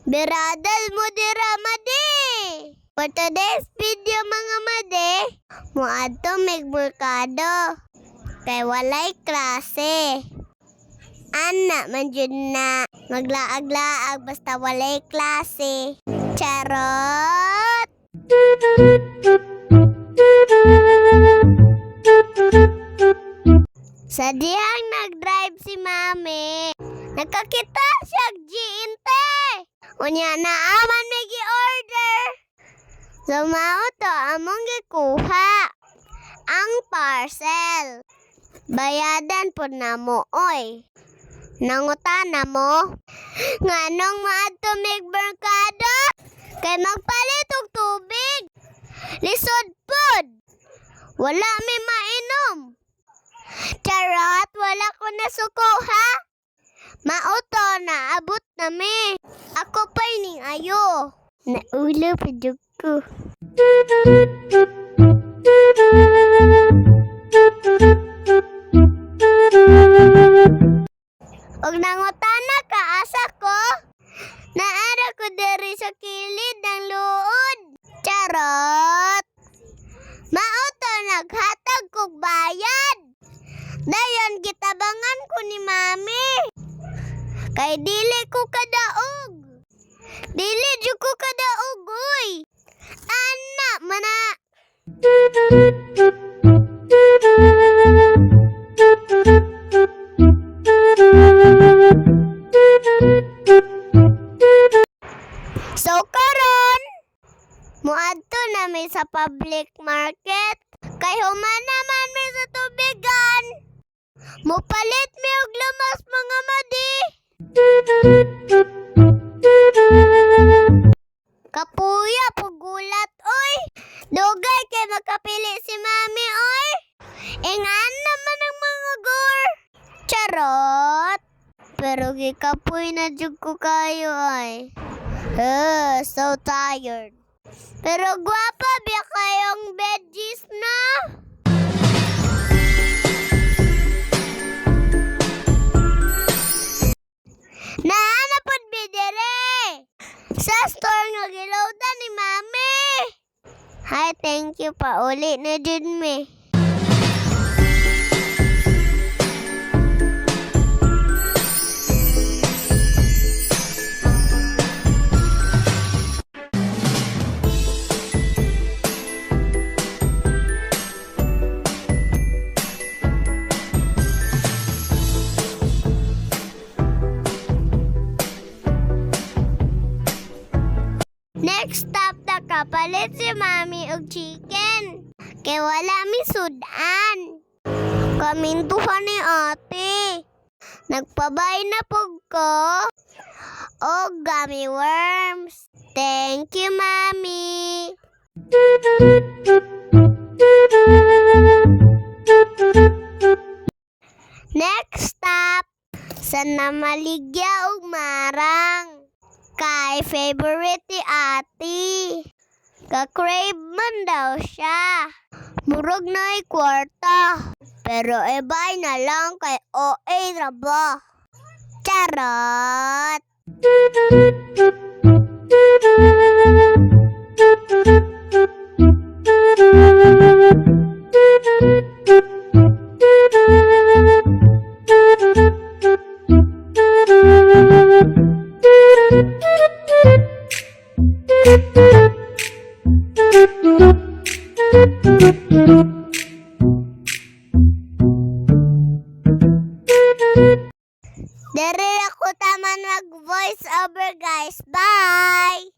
Biradal mo dira, Madi! For today's video, mga Madi, muadto magmerkado. Kay walay klase. Ana, man jud na. Maglaag-laag basta walay klase. Charot! Sa diyang nag-drive si Mami, nakakita siya GNT. Unya na aman may gi-order. Sumao to among gikuha ang parcel. Bayadan po na mo, oy. Nangutana mo, nganong maadto magmerkado? Kay magpalit og tubig. Lisod pod. Wala may mainom. Charot, wala ko nasuko ha. Mauto na abot na me. Ako pa'y ning ayo. Naulo pa jud ko. Og nangutana ka asa ko. Naara ko diri sa kilid ng luod. Charot. Mauto naghatag kog bayad. Dayon gitabangan ko ni Mami. Kay dili ko kadaog. Dili jud ko kadaog, oy. Ana mana. So karon, muadto na mi sa public market. Kay human naman mi sa tubigan. Mupalit mi og lamas, mga Madi. Kapuya pugulat, oy. Dugay kay makapili si Mami, oy. Ingan naman ang mga gor. Charot. Pero gikapoy na jud ko kayo, ay. So tired. Pero gwapa biya kayong veggies na. Nahanapod bidere. Sa store nga gilawdan ni Mami. Hi, thank you pa. Uli na jud me. Next stop na kapalit si Mami og chicken. Kay wala mi sudan. Kamintuhan ni ate. Nagpabay na pug ko og gummy worms. Thank you, Mami. Next stop sa Namaligya ug Marang. Kay favorite ni ate. Ka-crave man daw siya. Murag na'y kwarta. Pero ebay na lang kay OA ra ba. Charot. Dere ako taman mag voice over, guys. Bye!